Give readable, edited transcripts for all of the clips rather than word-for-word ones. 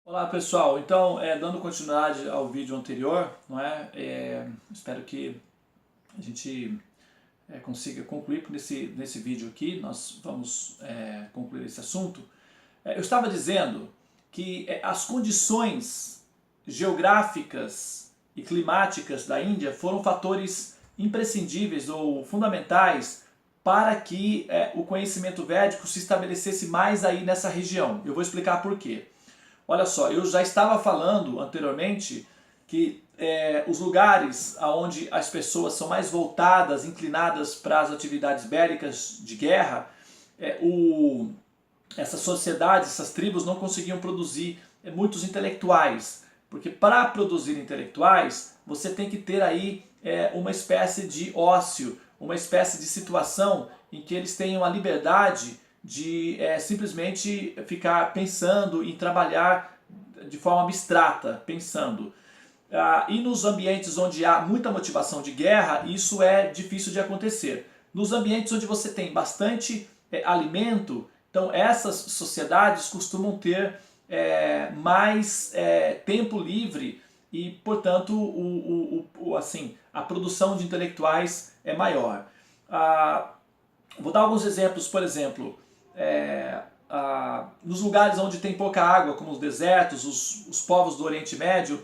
Olá pessoal, então dando continuidade ao vídeo anterior, não é? Espero que a gente consiga concluir nesse vídeo aqui, nós vamos concluir esse assunto. Eu estava dizendo que as condições geográficas e climáticas da Índia foram fatores imprescindíveis ou fundamentais para que o conhecimento védico se estabelecesse mais aí nessa região. Eu vou explicar por quê. Olha só, eu já estava falando anteriormente que os lugares onde as pessoas são mais voltadas, inclinadas para as atividades bélicas de guerra, essas sociedades, essas tribos não conseguiam produzir muitos intelectuais, porque para produzir intelectuais você tem que ter aí uma espécie de ócio, uma espécie de situação em que eles tenham a liberdade de simplesmente ficar pensando em trabalhar de forma abstrata, pensando. E nos ambientes onde há muita motivação de guerra, isso é difícil de acontecer. Nos ambientes onde você tem bastante alimento, então essas sociedades costumam ter mais tempo livre e, portanto, assim, a produção de intelectuais é maior. Vou dar alguns exemplos, por exemplo, nos lugares onde tem pouca água, como os desertos, os povos do Oriente Médio,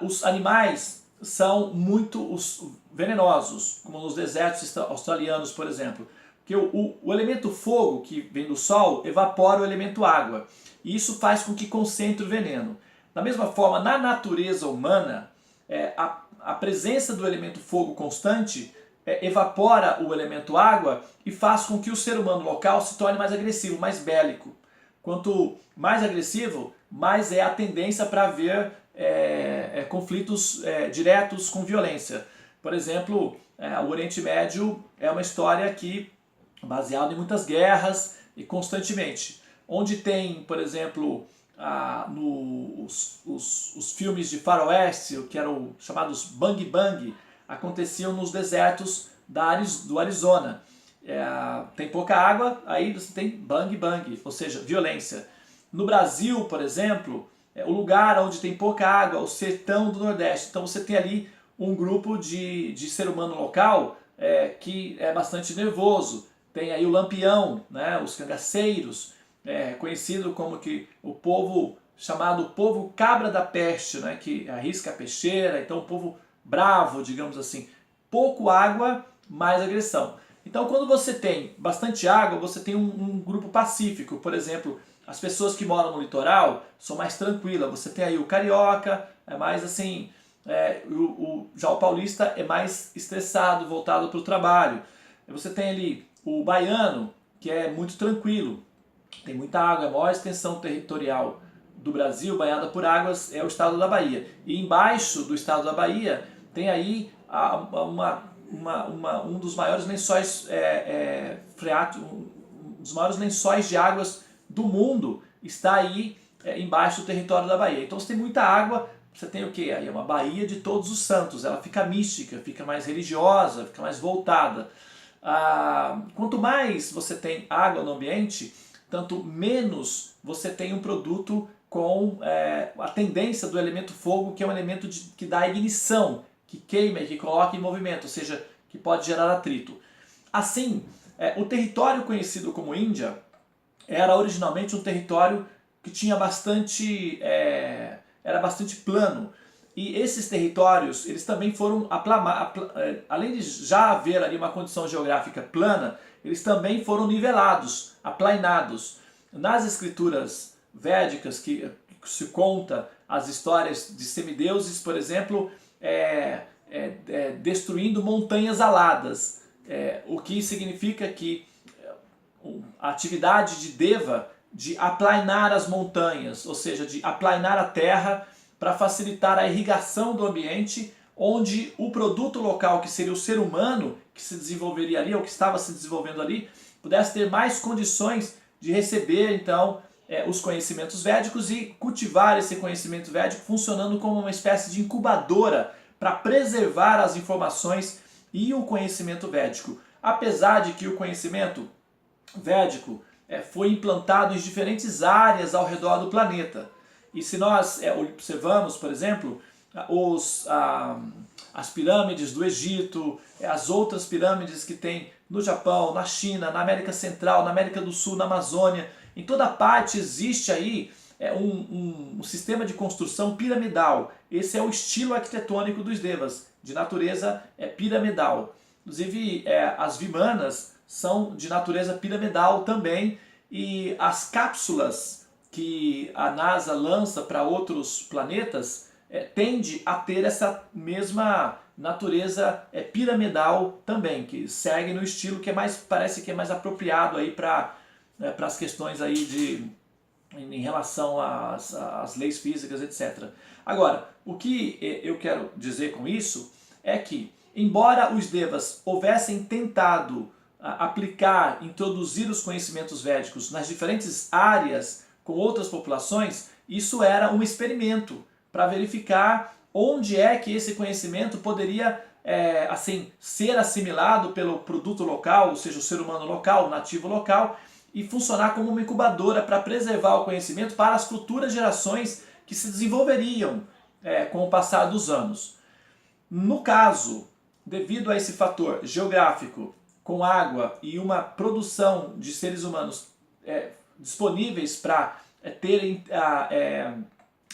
os animais são muito venenosos, como nos desertos australianos, por exemplo. Porque o elemento fogo, que vem do sol, evapora o elemento água. E isso faz com que concentre o veneno. Da mesma forma, na natureza humana, a presença do elemento fogo constante evapora o elemento água e faz com que o ser humano local se torne mais agressivo, mais bélico. Quanto mais agressivo, mais é a tendência para haver conflitos diretos com violência. Por exemplo, o Oriente Médio é uma história que baseada em muitas guerras e constantemente. Onde tem, por exemplo, os filmes de faroeste, que eram chamados Bang Bang, aconteciam nos desertos do Arizona. Tem pouca água, aí você tem bang bang, ou seja, violência. No Brasil, por exemplo, o lugar onde tem pouca água, o sertão do Nordeste. Então você tem ali um grupo de ser humano local que é bastante nervoso. Tem aí o lampião, né, os cangaceiros, conhecido como que o povo chamado povo cabra da peste, né, que arrisca a peixeira, então o povo bravo, digamos assim. Pouco água, mais agressão. Então quando você tem bastante água, você tem um grupo pacífico. Por exemplo, as pessoas que moram no litoral são mais tranquilas. Você tem aí o carioca, é mais assim, já o paulista é mais estressado, voltado para o trabalho. Você tem ali o baiano, que é muito tranquilo, tem muita água, a maior extensão territorial do Brasil, banhada por águas, é o estado da Bahia. E embaixo do estado da Bahia tem aí um dos maiores lençóis freáticos, um dos maiores lençóis de águas do mundo está aí embaixo do território da Bahia. Então você tem muita água, você tem o que? Aí é uma Baía de Todos os Santos, ela fica mística, fica mais religiosa, fica mais voltada. Quanto mais você tem água no ambiente, tanto menos você tem um produto com a tendência do elemento fogo, que é um elemento que dá ignição, que queima e que coloca em movimento, ou seja, que pode gerar atrito. Assim, o território conhecido como Índia era originalmente um território que tinha era bastante plano. E esses territórios, eles também foram, além de já haver ali uma condição geográfica plana, eles também foram nivelados, aplainados. Nas escrituras védicas, que se conta as histórias de semideuses, por exemplo, destruindo montanhas aladas, o que significa que a atividade de Deva de aplainar as montanhas, ou seja, de aplainar a terra para facilitar a irrigação do ambiente, onde o produto local, que seria o ser humano que se desenvolveria ali, ou que estava se desenvolvendo ali, pudesse ter mais condições de receber então os conhecimentos védicos e cultivar esse conhecimento védico funcionando como uma espécie de incubadora para preservar as informações e o conhecimento védico. Apesar de que o conhecimento védico foi implantado em diferentes áreas ao redor do planeta. E se nós observamos, por exemplo, as pirâmides do Egito, as outras pirâmides que tem no Japão, na China, na América Central, na América do Sul, na Amazônia, em toda parte existe aí um sistema de construção piramidal. Esse é o estilo arquitetônico dos Devas, de natureza piramidal. Inclusive as Vimanas são de natureza piramidal também, e as cápsulas que a NASA lança para outros planetas tende a ter essa mesma natureza piramidal também, que segue no estilo que parece que é mais apropriado aí para as questões aí em relação às leis físicas, etc. Agora, o que eu quero dizer com isso é que, embora os Devas houvessem tentado aplicar, introduzir os conhecimentos védicos nas diferentes áreas com outras populações, isso era um experimento para verificar onde é que esse conhecimento poderia assim, ser assimilado pelo produto local, ou seja, o ser humano local, o nativo local, e funcionar como uma incubadora para preservar o conhecimento para as futuras gerações que se desenvolveriam com o passar dos anos. No caso, devido a esse fator geográfico, com água e uma produção de seres humanos disponíveis para terem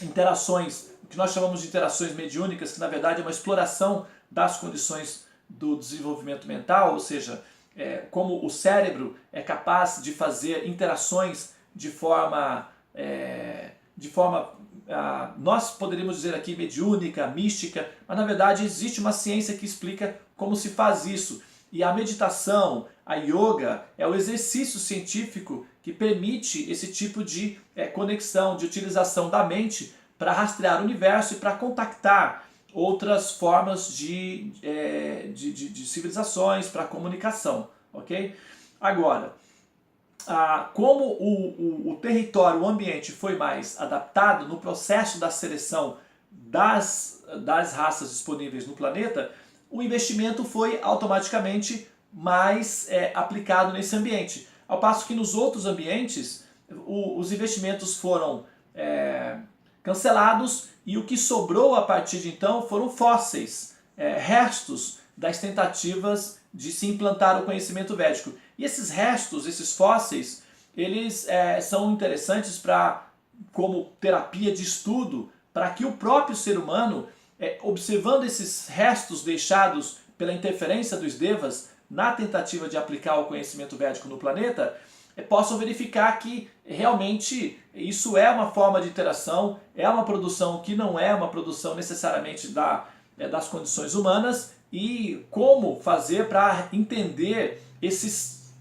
interações, o que nós chamamos de interações mediúnicas, que na verdade é uma exploração das condições do desenvolvimento mental, ou seja, como o cérebro é capaz de fazer interações de forma nós poderíamos dizer aqui mediúnica, mística, mas na verdade existe uma ciência que explica como se faz isso. E a meditação, a yoga, é o exercício científico que permite esse tipo de conexão, de utilização da mente para rastrear o universo e para contactar outras formas de civilizações, para comunicação, ok? Agora, como o território, o ambiente foi mais adaptado no processo da seleção das raças disponíveis no planeta, o investimento foi automaticamente mais aplicado nesse ambiente. Ao passo que nos outros ambientes, os investimentos foram cancelados e o que sobrou a partir de então foram fósseis, restos das tentativas de se implantar o conhecimento védico. E esses restos, esses fósseis, eles são interessantes como terapia de estudo para que o próprio ser humano, observando esses restos deixados pela interferência dos Devas na tentativa de aplicar o conhecimento védico no planeta, possam verificar que realmente isso é uma forma de interação, é uma produção que não é uma produção necessariamente das condições humanas, e como fazer para entender essas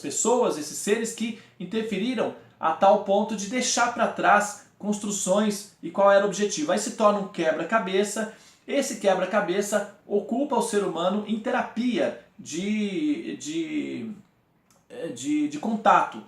pessoas, esses seres que interferiram a tal ponto de deixar para trás construções e qual era o objetivo. Aí se torna um quebra-cabeça. Esse quebra-cabeça ocupa o ser humano em terapia de contato.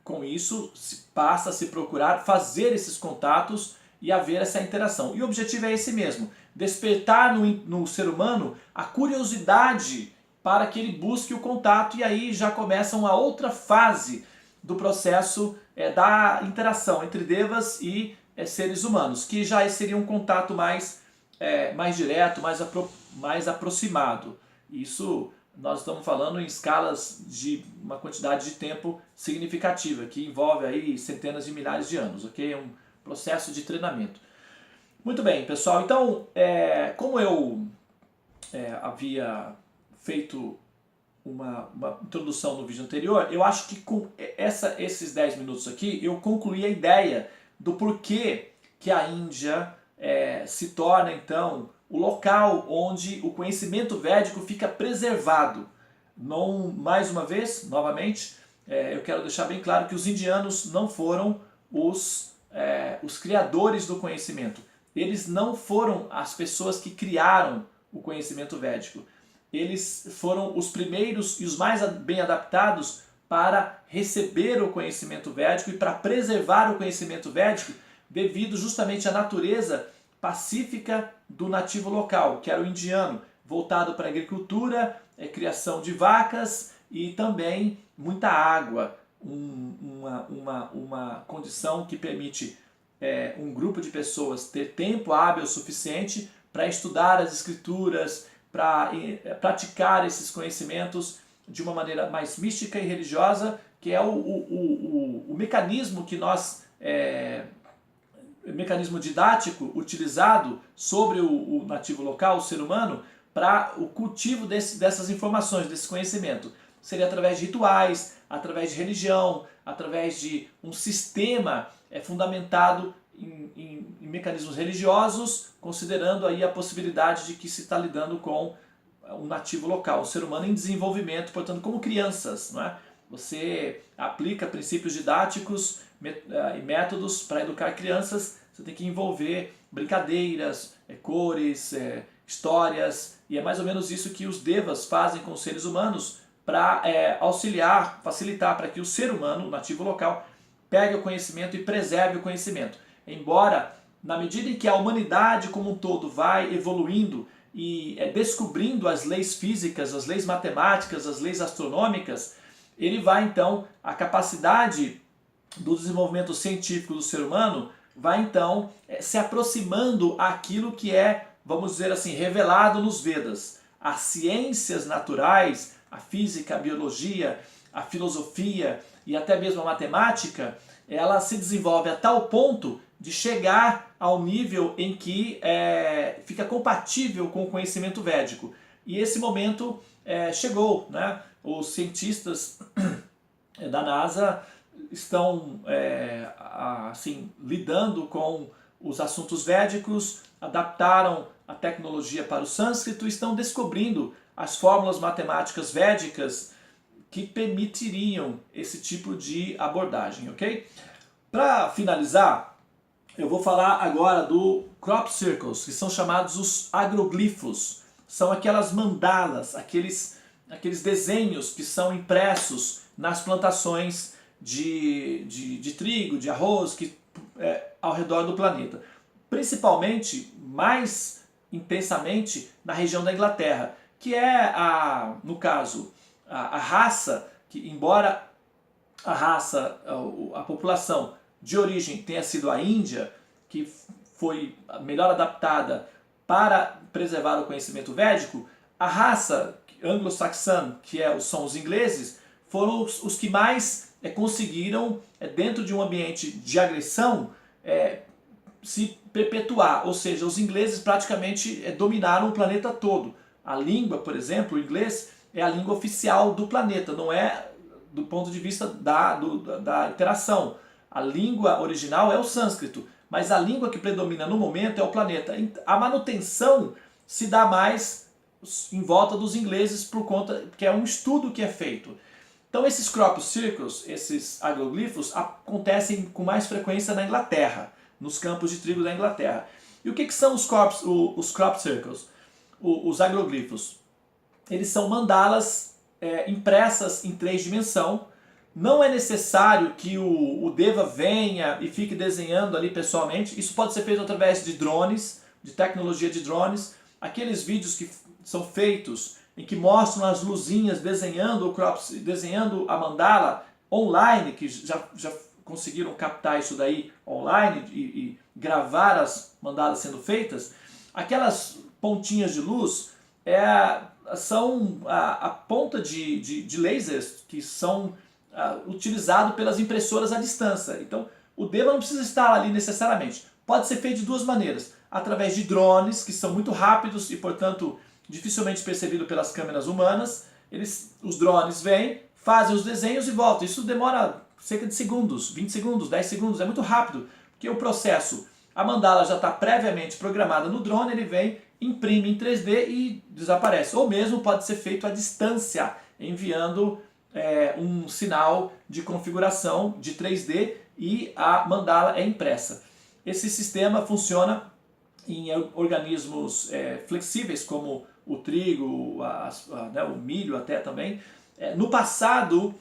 Com isso, passa a se procurar fazer esses contatos e haver essa interação. E o objetivo é esse mesmo, despertar no ser humano a curiosidade para que ele busque o contato, e aí já começa uma outra fase do processo da interação entre Devas e seres humanos, que já seria um contato mais direto, mais aproximado. Isso nós estamos falando em escalas de uma quantidade de tempo significativa, que envolve aí centenas de milhares de anos, ok? É um processo de treinamento. Muito bem, pessoal, então, como eu havia feito uma introdução no vídeo anterior, eu acho que com esses 10 minutos aqui, eu concluí a ideia do porquê que a Índia se torna, então, o local onde o conhecimento védico fica preservado. Não, mais uma vez, novamente, eu quero deixar bem claro que os indianos não foram os criadores do conhecimento. Eles não foram as pessoas que criaram o conhecimento védico. Eles foram os primeiros e os mais bem adaptados para receber o conhecimento védico e para preservar o conhecimento védico devido justamente à natureza pacífica do nativo local, que era o indiano, voltado para a agricultura, criação de vacas e também muita água. uma condição que permite um grupo de pessoas ter tempo hábil suficiente para estudar as escrituras, para praticar esses conhecimentos de uma maneira mais mística e religiosa, que é o mecanismo que nós, mecanismo didático utilizado sobre o nativo local, o ser humano, para o cultivo dessas informações, desse conhecimento. Seria através de rituais, através de religião, através de um sistema fundamentado em mecanismos religiosos, considerando aí a possibilidade de que se está lidando com um nativo local, um ser humano em desenvolvimento, portanto, como crianças, não é? Você aplica princípios didáticos e métodos para educar crianças, você tem que envolver brincadeiras, cores, histórias, e é mais ou menos isso que os devas fazem com os seres humanos para auxiliar, facilitar para que o ser humano, o nativo local, pegue o conhecimento e preserve o conhecimento. Embora, na medida em que a humanidade como um todo vai evoluindo e descobrindo as leis físicas, as leis matemáticas, as leis astronômicas, ele vai então, a capacidade do desenvolvimento científico do ser humano vai então se aproximando àquilo que é, vamos dizer assim, revelado nos Vedas. As ciências naturais, a física, a biologia, a filosofia e até mesmo a matemática, ela se desenvolve a tal ponto de chegar ao nível em que fica compatível com o conhecimento védico. E esse momento chegou, né? Os cientistas da NASA estão assim, lidando com os assuntos védicos, adaptaram a tecnologia para o sânscrito e estão descobrindo as fórmulas matemáticas védicas que permitiriam esse tipo de abordagem, ok? Para finalizar, eu vou falar agora do crop circles, que são chamados os agroglifos. São aquelas mandalas, aqueles desenhos que são impressos nas plantações de trigo, de arroz, ao redor do planeta. Principalmente, mais intensamente, na região da Inglaterra, que é, no caso, a raça que, embora a população de origem tenha sido a Índia, que foi melhor adaptada para preservar o conhecimento védico, a raça anglo-saxã, que são os ingleses, foram os que mais conseguiram, dentro de um ambiente de agressão, se perpetuar. Ou seja, os ingleses praticamente dominaram o planeta todo. A língua, por exemplo, o inglês é a língua oficial do planeta, não é do ponto de vista da interação. A língua original é o sânscrito, mas a língua que predomina no momento é o planeta. A manutenção se dá mais em volta dos ingleses por conta que é um estudo que é feito. Então esses crop circles, esses agroglifos, acontecem com mais frequência na Inglaterra, nos campos de trigo da Inglaterra. E o que são os crop circles? Os agroglifos? Eles são mandalas impressas em 3 dimensões. Não é necessário que o Deva venha e fique desenhando ali pessoalmente. Isso pode ser feito através de drones, de tecnologia de drones. Aqueles vídeos que são feitos em que mostram as luzinhas desenhando a mandala online, que já conseguiram captar isso daí online e gravar as mandalas sendo feitas. Aquelas pontinhas de luz são a ponta de lasers que são utilizados pelas impressoras à distância. Então, o Deva não precisa estar ali necessariamente. Pode ser feito de 2 maneiras. Através de drones, que são muito rápidos e, portanto, dificilmente percebidos pelas câmeras humanas. Os drones vêm, fazem os desenhos e voltam. Isso demora cerca de segundos, 20 segundos, 10 segundos. É muito rápido, porque o processo, a mandala já está previamente programada no drone, ele vem, imprime em 3D e desaparece. Ou mesmo pode ser feito à distância, enviando um sinal de configuração de 3D e a mandala é impressa. Esse sistema funciona em organismos flexíveis, como o trigo, o milho até também. No passado,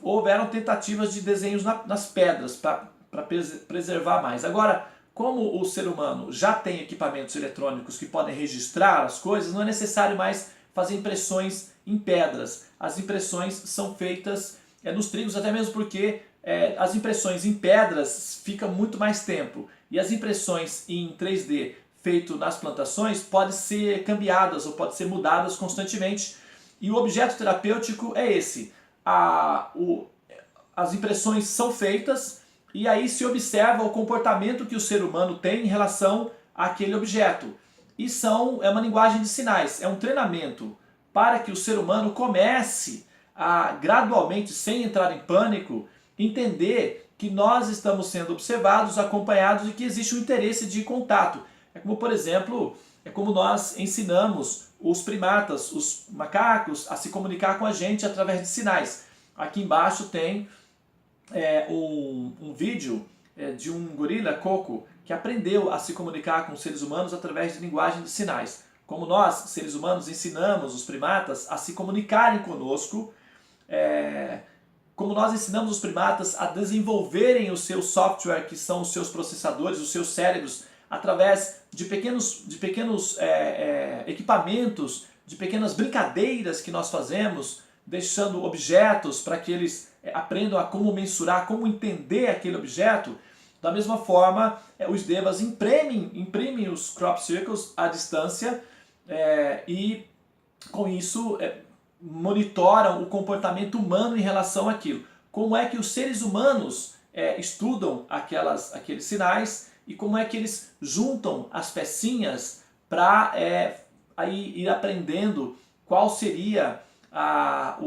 houveram tentativas de desenhos nas pedras para preservar mais. Agora, como o ser humano já tem equipamentos eletrônicos que podem registrar as coisas, não é necessário mais fazer impressões em pedras. As impressões são feitas nos trigos, até mesmo porque as impressões em pedras ficam muito mais tempo e as impressões em 3D feito nas plantações podem ser cambiadas ou podem ser mudadas constantemente, e o objeto terapêutico é esse. As impressões são feitas e aí se observa o comportamento que o ser humano tem em relação àquele objeto. E é uma linguagem de sinais, é um treinamento para que o ser humano comece a gradualmente, sem entrar em pânico, entender que nós estamos sendo observados, acompanhados e que existe um interesse de contato. É como, por exemplo, como nós ensinamos os primatas, os macacos, a se comunicar com a gente através de sinais. Aqui embaixo tem um vídeo de um gorila, Coco, que aprendeu a se comunicar com os seres humanos através de linguagem de sinais. Como nós, seres humanos, ensinamos os primatas a se comunicarem conosco, como nós ensinamos os primatas a desenvolverem o seu software, que são os seus processadores, os seus cérebros, através de pequenos equipamentos, de pequenas brincadeiras que nós fazemos, deixando objetos para que eles aprendam a como mensurar, como entender aquele objeto. Da mesma forma, os devas imprimem os crop circles à distância e com isso monitoram o comportamento humano em relação àquilo. Como é que os seres humanos estudam aqueles sinais e como é que eles juntam as pecinhas para ir aprendendo qual seria a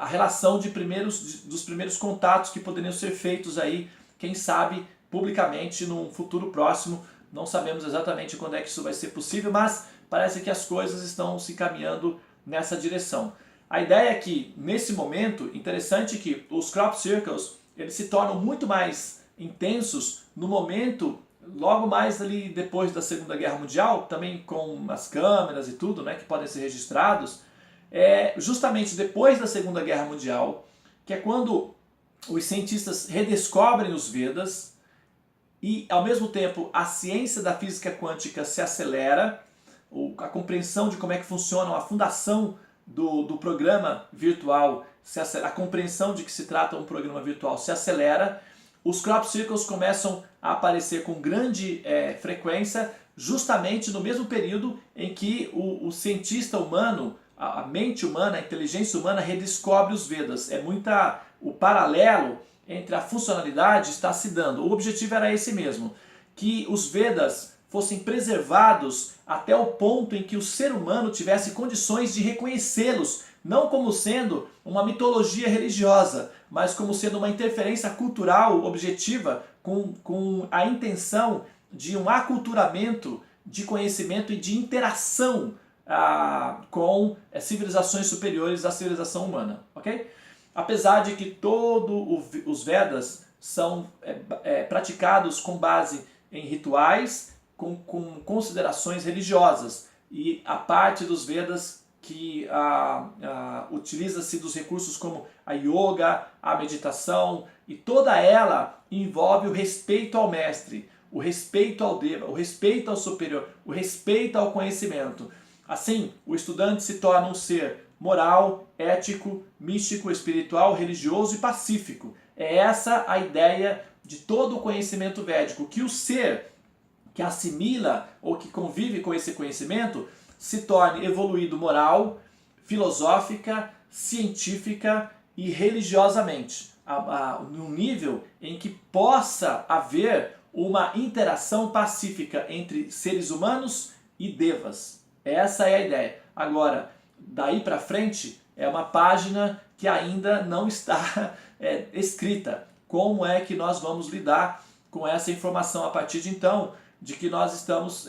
relação dos primeiros contatos que poderiam ser feitos aí, quem sabe, publicamente num futuro próximo. Não sabemos exatamente quando é que isso vai ser possível, mas parece que as coisas estão se caminhando nessa direção. A ideia é que, nesse momento, interessante que os crop circles eles se tornam muito mais intensos no momento, logo mais ali depois da Segunda Guerra Mundial, também com as câmeras e tudo, né, que podem ser registrados, justamente depois da Segunda Guerra Mundial, que é quando os cientistas redescobrem os Vedas e, ao mesmo tempo, a ciência da física quântica se acelera, a compreensão de como é que funciona a fundação do programa virtual, a compreensão de que se trata um programa virtual se acelera, os crop circles começam a aparecer com grande frequência, justamente no mesmo período em que o cientista humano, a mente humana, a inteligência humana redescobre os Vedas. O paralelo entre a funcionalidade está se dando. O objetivo era esse mesmo, que os Vedas fossem preservados até o ponto em que o ser humano tivesse condições de reconhecê-los, não como sendo uma mitologia religiosa, mas como sendo uma interferência cultural objetiva com a intenção de um aculturamento de conhecimento e de interação com civilizações superiores à civilização humana, ok? Apesar de que todos os Vedas são praticados com base em rituais, com considerações religiosas, e a parte dos Vedas que utiliza-se dos recursos como a yoga, a meditação, e toda ela envolve o respeito ao mestre, o respeito ao Deva, o respeito ao superior, o respeito ao conhecimento. Assim, o estudante se torna um ser moral, ético, místico, espiritual, religioso e pacífico. É essa a ideia de todo o conhecimento védico, que o ser que assimila ou que convive com esse conhecimento se torne evoluído moral, filosófica, científica e religiosamente, num nível em que possa haver uma interação pacífica entre seres humanos e devas. Essa é a ideia. Agora, daí para frente, é uma página que ainda não está escrita. Como é que nós vamos lidar com essa informação a partir de então, de que nós estamos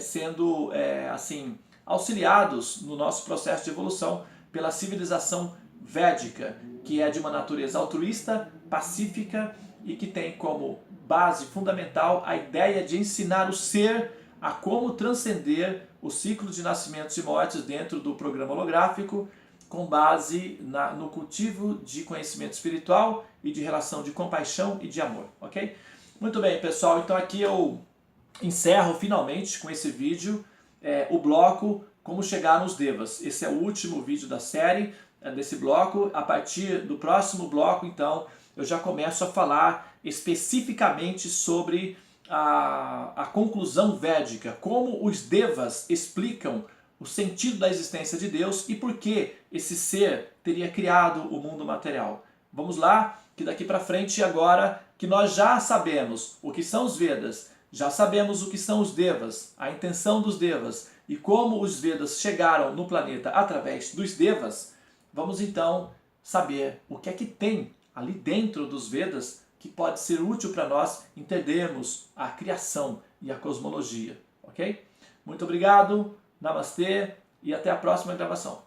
sendo assim auxiliados no nosso processo de evolução pela civilização védica, que é de uma natureza altruísta, pacífica e que tem como base fundamental a ideia de ensinar o ser a como transcender o ciclo de nascimentos e mortes dentro do programa holográfico, com base no cultivo de conhecimento espiritual e de relação de compaixão e de amor, ok? Muito bem, pessoal, então aqui eu encerro finalmente com esse vídeo o bloco Como Chegar nos Devas. Esse é o último vídeo da série. desse bloco. A partir do próximo bloco, então, eu já começo a falar especificamente sobre a conclusão védica, como os devas explicam o sentido da existência de Deus e por que esse ser teria criado o mundo material. Vamos lá, que daqui para frente, agora que nós já sabemos o que são os Vedas, já sabemos o que são os Devas, a intenção dos Devas e como os Vedas chegaram no planeta através dos Devas, vamos então saber o que é que tem ali dentro dos Vedas que pode ser útil para nós entendermos a criação e a cosmologia, ok? Muito obrigado, namastê e até a próxima gravação.